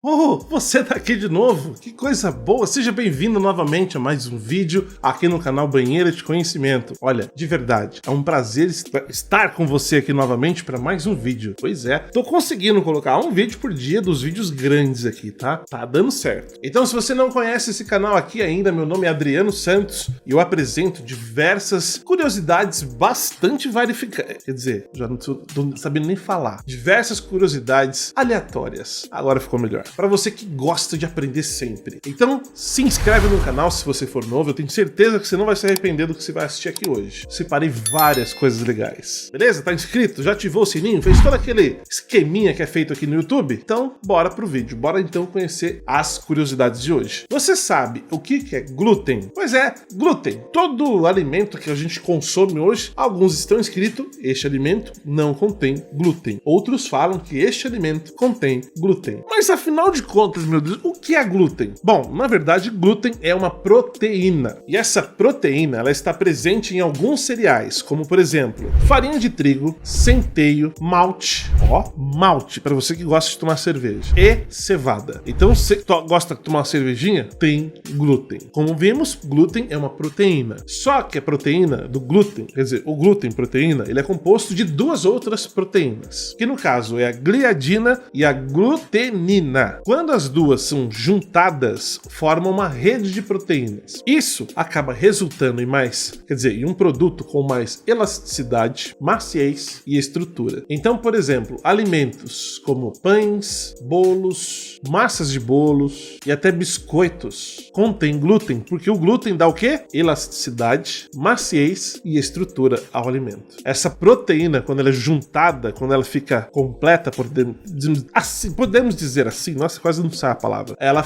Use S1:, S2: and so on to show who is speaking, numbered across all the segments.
S1: Oh, você tá aqui de novo? Que coisa boa! Seja bem-vindo novamente a mais um vídeo aqui no canal Banheira de Conhecimento. Olha, de verdade, é um prazer estar com você aqui novamente para mais um vídeo. Pois é, tô conseguindo colocar um vídeo por dia dos vídeos grandes aqui, tá? Tá dando certo. Então, se você não conhece esse canal aqui ainda, meu nome é Adriano Santos e eu apresento diversas curiosidades bastante verificadas. Quer dizer, já não tô sabendo nem falar. Diversas curiosidades aleatórias. Agora ficou melhor. Para você que gosta de aprender sempre. Então, se inscreve no canal se você for novo, eu tenho certeza que você não vai se arrepender do que você vai assistir aqui hoje. Separei várias coisas legais. Beleza? Tá inscrito? Já ativou o sininho? Fez todo aquele esqueminha que é feito aqui no YouTube? Então, bora pro vídeo. Bora então conhecer as curiosidades de hoje. Você sabe o que é glúten? Pois é, glúten. Todo alimento que a gente consome hoje, alguns estão escritos, este alimento não contém glúten. Outros falam que este alimento contém glúten. Mas afinal de contas, meu Deus, o que é glúten? Bom, na verdade, glúten é uma proteína. E essa proteína, ela está presente em alguns cereais, como por exemplo, farinha de trigo, centeio, malte, malte, para você que gosta de tomar cerveja, e cevada. Então, você gosta de tomar uma cervejinha? Tem glúten. Como vimos, glúten é uma proteína. Só que a proteína do glúten, quer dizer, o glúten proteína, ele é composto de duas outras proteínas, que no caso é a gliadina e a glutenina. Quando as duas são juntadas, formam uma rede de proteínas. Isso acaba resultando em um produto com mais elasticidade, maciez e estrutura. Então, por exemplo, alimentos como pães, bolos, massas de bolos e até biscoitos contêm glúten, porque o glúten dá o quê? Elasticidade, maciez e estrutura ao alimento. Essa proteína, quando ela é juntada, quando ela fica completa, podemos dizer assim, nossa, quase não sai a palavra. Ela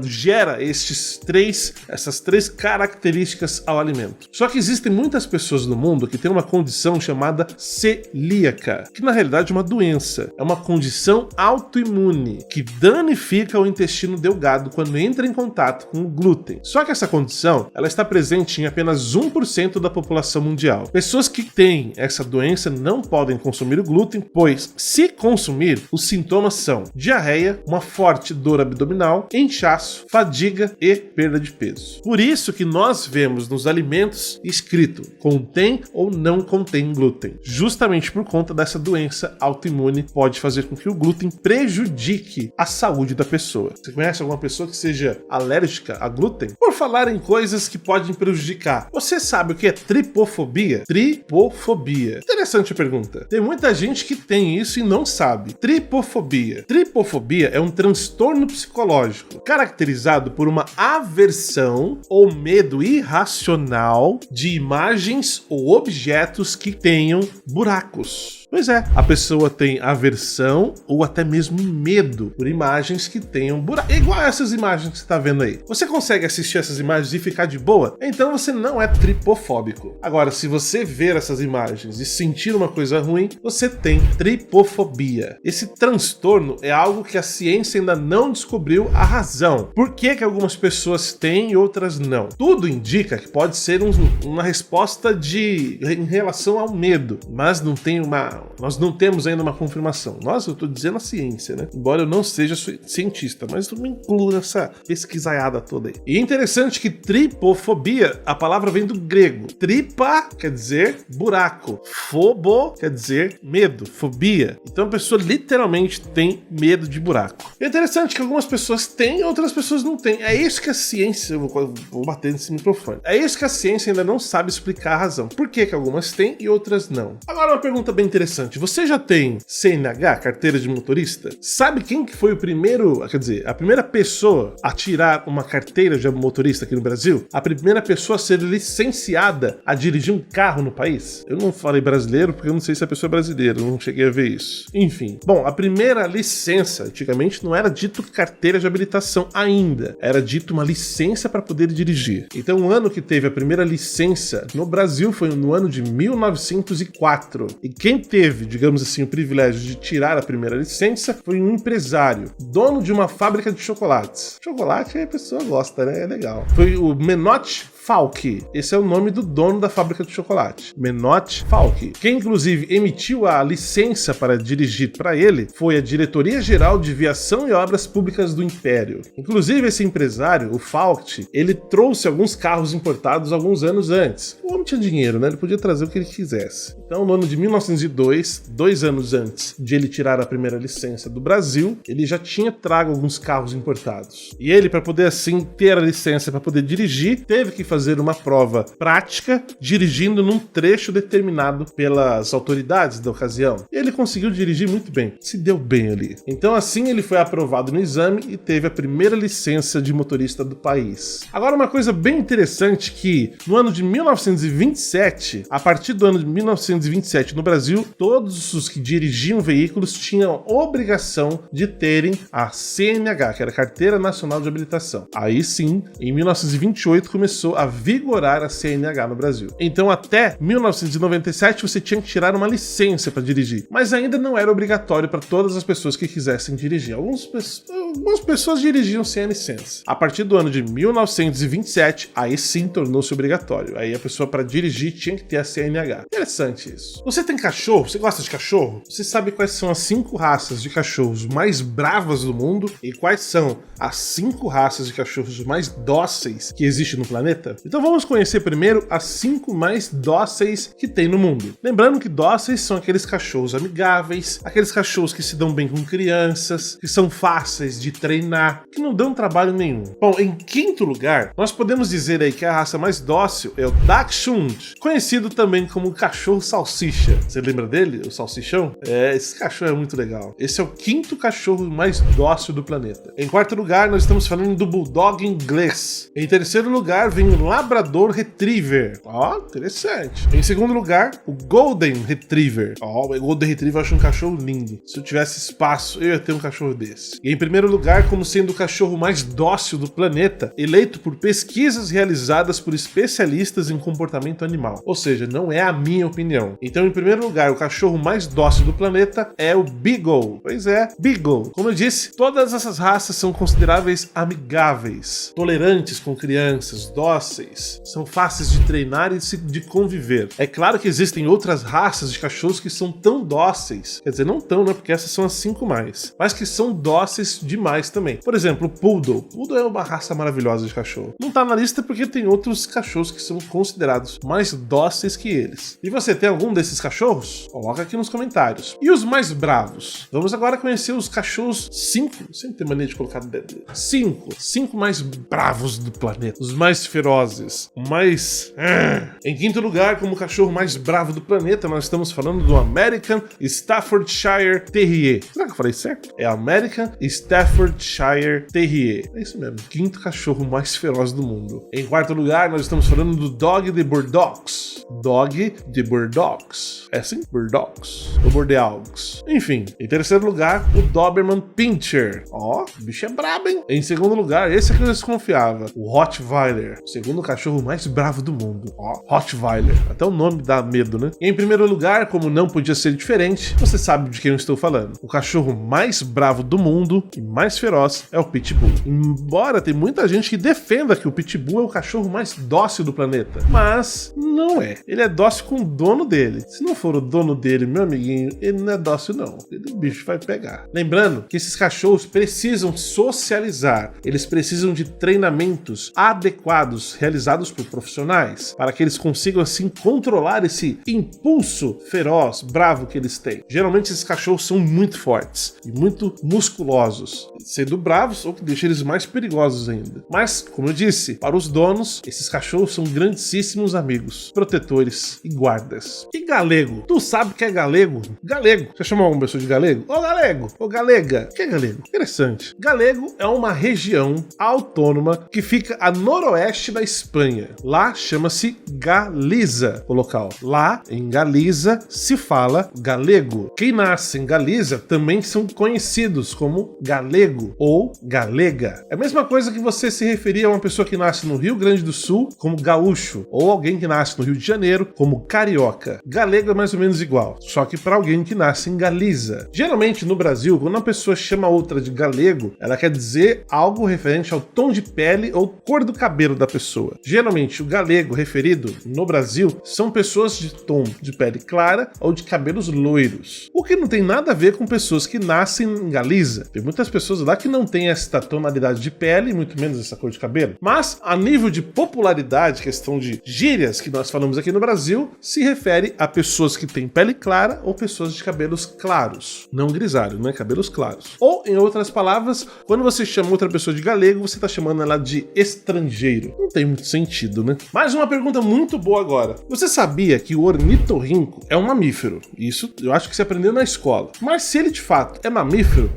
S1: gera essas três características ao alimento. Só que existem muitas pessoas no mundo que têm uma condição chamada celíaca, que na realidade é uma doença. É uma condição autoimune que danifica o intestino delgado quando entra em contato com o glúten. Só que essa condição, ela está presente em apenas 1% da população mundial. Pessoas que têm essa doença não podem consumir o glúten, pois se consumir, os sintomas são diarreia, uma forte dor abdominal, inchaço, fadiga e perda de peso. Por isso que nós vemos nos alimentos escrito contém ou não contém glúten. Justamente por conta dessa doença autoimune, pode fazer com que o glúten prejudique a saúde da pessoa. Você conhece alguma pessoa que seja alérgica a glúten? Por falar em coisas que podem prejudicar, você sabe o que é tripofobia? Tripofobia. Interessante a pergunta. Tem muita gente que tem isso e não sabe. Tripofobia. Tripofobia é um transtorno psicológico caracterizado por uma aversão ou medo irracional de imagens ou objetos que tenham buracos. Pois é, a pessoa tem aversão ou até mesmo medo por imagens que tenham buraco. Igual essas imagens que você está vendo aí. Você consegue assistir essas imagens e ficar de boa? Então você não é tripofóbico. Agora, se você ver essas imagens e sentir uma coisa ruim, você tem tripofobia. Esse transtorno é algo que a ciência ainda não descobriu a razão. Por que algumas pessoas têm e outras não? Tudo indica que pode ser uma resposta em relação ao medo, mas nós não temos ainda uma confirmação. Eu tô dizendo a ciência, né? Embora eu não seja cientista, mas eu me incluo nessa pesquisaiada toda aí. E é interessante que tripofobia, a palavra vem do grego. Tripa quer dizer buraco. Fobo quer dizer medo, fobia. Então a pessoa literalmente tem medo de buraco. É interessante que algumas pessoas têm, outras pessoas não têm. É isso que a ciência... Eu vou bater nesse microfone. É isso que a ciência ainda não sabe explicar a razão. Por que algumas têm e outras não? Agora uma pergunta bem interessante. Você já tem CNH, carteira de motorista? Sabe quem que foi a primeira pessoa a tirar uma carteira de motorista aqui no Brasil? A primeira pessoa a ser licenciada a dirigir um carro no país? Eu não falei brasileiro porque eu não sei se a pessoa é brasileira, eu não cheguei a ver isso. Enfim, bom, a primeira licença, antigamente não era dito carteira de habilitação ainda, era dito uma licença para poder dirigir. Então o ano que teve a primeira licença no Brasil foi no ano de 1904. E quem teve, digamos assim, o privilégio de tirar a primeira licença foi um empresário, dono de uma fábrica de chocolates. Chocolate a pessoa gosta, né? É legal. Foi o Menotti Falck. Esse é o nome do dono da fábrica de chocolate, Menotti Falck. Quem inclusive emitiu a licença para dirigir para ele foi a Diretoria Geral de Viação e Obras Públicas do Império. Inclusive esse empresário, o Falck, ele trouxe alguns carros importados alguns anos antes. O homem tinha dinheiro, né? Ele podia trazer o que ele quisesse. Então, no ano de 1902, 2 anos antes de ele tirar a primeira licença do Brasil, ele já tinha trago alguns carros importados. E ele, para poder assim ter a licença para poder dirigir, teve que fazer uma prova prática dirigindo num trecho determinado pelas autoridades da ocasião. E ele conseguiu dirigir muito bem, se deu bem ali. Então assim ele foi aprovado no exame e teve a primeira licença de motorista do país. Agora uma coisa bem interessante que no ano de 1927, a partir do ano de 1927 no Brasil, todos os que dirigiam veículos tinham obrigação de terem a CNH, que era a Carteira Nacional de Habilitação. Aí sim, em 1928 começou a vigorar a CNH no Brasil. Então até 1997 você tinha que tirar uma licença para dirigir, mas ainda não era obrigatório para todas as pessoas que quisessem dirigir. Algumas pessoas dirigiam sem a licença. A partir do ano de 1927, aí sim tornou-se obrigatório. Aí a pessoa para dirigir tinha que ter a CNH. Interessante isso. Você tem cachorro? Você gosta de cachorro? Você sabe quais são as 5 raças de cachorros mais bravas do mundo e quais são as 5 raças de cachorros mais dóceis que existem no planeta? Então vamos conhecer primeiro as 5 mais dóceis que tem no mundo. Lembrando que dóceis são aqueles cachorros amigáveis, aqueles cachorros que se dão bem com crianças, que são fáceis de treinar, que não dão trabalho nenhum. Bom, em quinto lugar, nós podemos dizer aí que a raça mais dócil é o Dachshund, conhecido também como cachorro salsicha. Você lembra dele? O salsichão? Esse cachorro é muito legal. Esse é o quinto cachorro mais dócil do planeta. Em quarto lugar, nós estamos falando do Bulldog inglês. Em terceiro lugar, vem o Labrador Retriever. Interessante. Em segundo lugar, o Golden Retriever. O Golden Retriever eu acho um cachorro lindo. Se eu tivesse espaço, eu ia ter um cachorro desse. E em primeiro lugar, como sendo o cachorro mais dócil do planeta, eleito por pesquisas realizadas por especialistas em comportamento animal. Ou seja, não é a minha opinião. Então, em primeiro lugar, o cachorro mais dócil do planeta é o Beagle. Pois é, Beagle. Como eu disse, todas essas raças são consideráveis amigáveis, tolerantes com crianças, dóceis, são fáceis de treinar e de conviver. É claro que existem outras raças de cachorros que são tão dóceis, quer dizer, não tão, né, porque essas são as 5 mais, mas que são dóceis demais também. Por exemplo, o Poodle. Poodle é uma raça maravilhosa de cachorro. Não tá na lista porque tem outros cachorros que são considerados mais dóceis que eles. E você tem algum desses cachorros? Coloca aqui nos comentários. E os mais bravos? Vamos agora conhecer os cachorros 5, sempre tem mania de colocar 5 mais bravos do planeta, os mais ferozes, mais... Em quinto lugar, como o cachorro mais bravo do planeta, nós estamos falando do American Staffordshire Terrier. Será que eu falei certo? É American Staffordshire Terrier. É isso mesmo, quinto cachorro mais feroz do mundo. Em quarto lugar, nós estamos falando do Dog de Bordeaux. Dog de Bordeaux. É assim? Bordeaux. Ou Bordeaux. Enfim, em terceiro lugar, o Doberman Pinscher. O bicho é brabo, hein? Em segundo lugar, esse aqui eu desconfiava, o Rottweiler, o segundo cachorro mais bravo do mundo. Rottweiler. Até o nome dá medo, né? E em primeiro lugar, como não podia ser diferente, você sabe de quem eu estou falando. O cachorro mais bravo do mundo e mais feroz é o Pitbull. Embora tem muita gente que defenda que o Pitbull é o cachorro mais dócil do planeta, mas não é. Ele é dócil com o dono dele. Se não for o dono dele, meu amiguinho, ele não é dócil não. O bicho vai pegar. Lembrando que esses cachorros precisam socializar. Eles precisam de treinamentos adequados realizados por profissionais para que eles consigam assim controlar esse impulso feroz, bravo que eles têm. Geralmente esses cachorros são muito fortes e muito musculosos, sendo bravos, ou que deixa eles mais perigosos ainda. Mas, como eu disse, para os donos, esses cachorros são grandíssimos amigos, protetores e guardas. E galego? Tu sabe o que é galego? Galego. Você chamou alguma pessoa de galego? Ô galego! Ô galega! O que é galego? Interessante. Galego é uma região autônoma que fica a noroeste da Espanha. Lá chama-se Galiza, o local. Lá, em Galiza, se fala galego. Quem nasce em Galiza também são conhecidos como galego ou galega. É a mesma coisa que você se referir a uma pessoa que nasce no Rio Grande do Sul como gaúcho, ou alguém que nasce no Rio de Janeiro como carioca. Galego é mais ou menos igual, só que para alguém que nasce em Galiza. Geralmente no Brasil, quando uma pessoa chama outra de galego, ela quer dizer algo referente ao tom de pele ou cor do cabelo da pessoa. pessoa. Geralmente, o galego referido no Brasil são pessoas de tom de pele clara ou de cabelos loiros, o que não tem nada a ver com pessoas que nascem em Galiza. Tem muitas pessoas lá que não têm esta tonalidade de pele, muito menos essa cor de cabelo. Mas, a nível de popularidade, questão de gírias que nós falamos aqui no Brasil, se refere a pessoas que têm pele clara ou pessoas de cabelos claros. Não grisalho, né? Cabelos claros. Ou, em outras palavras, quando você chama outra pessoa de galego, você está chamando ela de estrangeiro. Não tem muito sentido, né? Mais uma pergunta muito boa agora. Você sabia que o ornitorrinco é um mamífero? Isso eu acho que você aprendeu na escola. Mas se ele de fato é mamífero,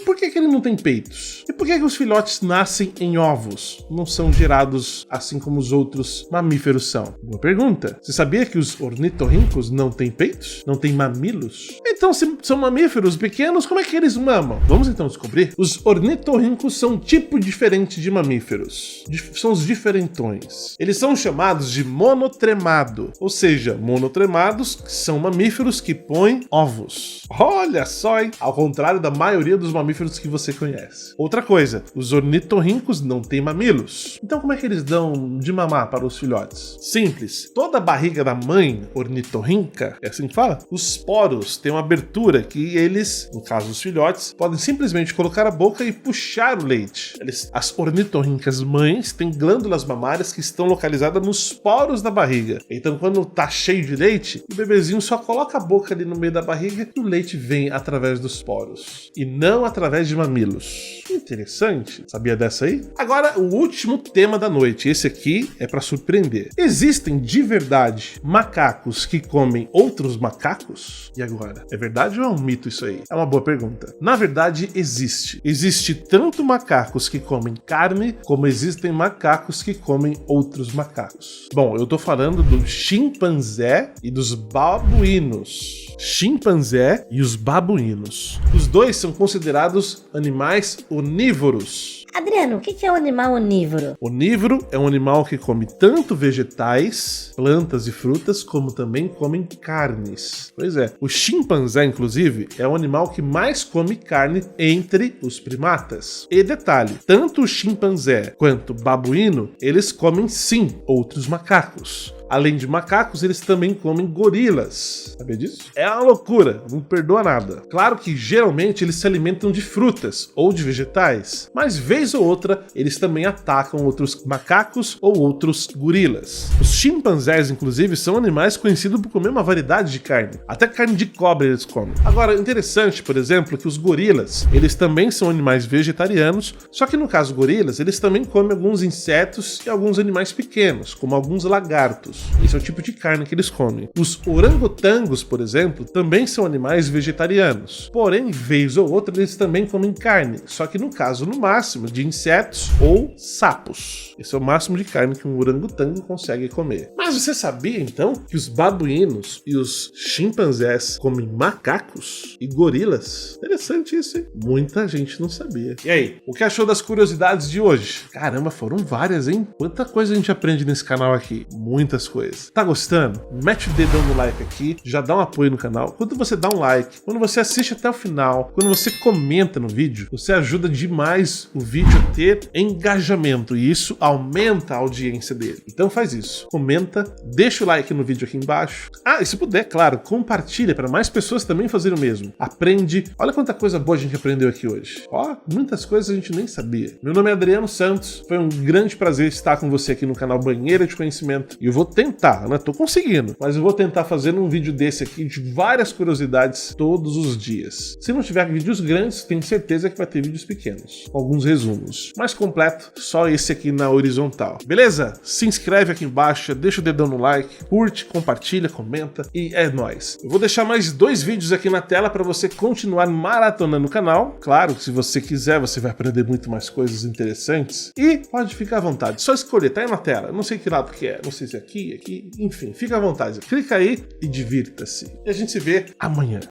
S1: por que ele não tem peitos? E por que os filhotes nascem em ovos? Não são gerados assim como os outros mamíferos são? Boa pergunta. Você sabia que os ornitorrincos não têm peitos? Não têm mamilos? Então, se são mamíferos pequenos, como é que eles mamam? Vamos então descobrir. Os ornitorrincos são um tipo diferente de mamíferos. São os diferentões. Eles são chamados de monotremado, ou seja, monotremados são mamíferos que põem ovos. Olha só, hein? Ao contrário da maioria dos mamíferos que você conhece. Outra coisa, os ornitorrincos não têm mamilos. Então como é que eles dão de mamar para os filhotes? Simples. Toda a barriga da mãe ornitorrinca, é assim que fala? Os poros têm uma abertura que eles, no caso os filhotes, podem simplesmente colocar a boca e puxar o leite. As ornitorrincas mães têm glândulas mamárias que estão localizadas nos poros da barriga. Então quando tá cheio de leite, o bebezinho só coloca a boca ali no meio da barriga e o leite vem através dos poros. E não através de mamilos. Interessante. Sabia dessa aí? Agora, o último tema da noite. Esse aqui é para surpreender. Existem de verdade macacos que comem outros macacos? E agora? É verdade ou é um mito isso aí? É uma boa pergunta. Na verdade, existe. Existe tanto macacos que comem carne, como existem macacos que comem outros macacos. Bom, eu tô falando do chimpanzé e dos babuínos. Chimpanzé e os babuínos. Os dois são considerados animais onívoros.
S2: Adriano, o que é um animal onívoro?
S1: Onívoro é um animal que come tanto vegetais, plantas e frutas, como também comem carnes. Pois é, o chimpanzé, inclusive, é o animal que mais come carne entre os primatas. E detalhe, tanto o chimpanzé quanto o babuíno, eles comem sim outros macacos. Além de macacos, eles também comem gorilas. Sabia disso? É uma loucura, não perdoa nada. Claro que geralmente eles se alimentam de frutas ou de vegetais, mas vez ou outra eles também atacam outros macacos ou outros gorilas. Os chimpanzés, inclusive, são animais conhecidos por comer uma variedade de carne. Até carne de cobra eles comem. Agora, interessante, por exemplo, que os gorilas, eles também são animais vegetarianos, só que no caso gorilas, eles também comem alguns insetos e alguns animais pequenos, como alguns lagartos. Esse é o tipo de carne que eles comem. Os orangotangos, por exemplo, também são animais vegetarianos. Porém, vez ou outra, eles também comem carne. Só que no caso, no máximo, de insetos ou sapos. Esse é o máximo de carne que um orangotango consegue comer. Mas você sabia, então, que os babuínos e os chimpanzés comem macacos e gorilas? Interessante isso, hein? Muita gente não sabia. E aí, o que achou das curiosidades de hoje? Caramba, foram várias, hein? Quanta coisa a gente aprende nesse canal aqui. Muitas coisas. Tá gostando? Mete o dedão no like aqui, já dá um apoio no canal. Quando você dá um like, quando você assiste até o final, quando você comenta no vídeo, você ajuda demais o vídeo a ter engajamento e isso aumenta a audiência dele. Então faz isso. Comenta, deixa o like no vídeo aqui embaixo. Ah, e se puder, claro, compartilha para mais pessoas também fazerem o mesmo. Aprende. Olha quanta coisa boa a gente aprendeu aqui hoje. Ó, muitas coisas a gente nem sabia. Meu nome é Adriano Santos. Foi um grande prazer estar com você aqui no canal Banheira de Conhecimento. E eu vou tentar, né? Tô conseguindo, mas eu vou tentar fazer um vídeo desse aqui de várias curiosidades todos os dias. Se não tiver vídeos grandes, tenho certeza que vai ter vídeos pequenos, com alguns resumos. Mais completo, só esse aqui na horizontal. Beleza? Se inscreve aqui embaixo, deixa o dedão no like, curte, compartilha, comenta e é nóis. Eu vou deixar mais 2 vídeos aqui na tela para você continuar maratonando o canal. Claro, se você quiser, você vai aprender muito mais coisas interessantes. E pode ficar à vontade, só escolher, tá aí na tela. Eu não sei que lado que é, não sei se é aqui, enfim, fica à vontade. Clica aí e divirta-se. E a gente se vê amanhã.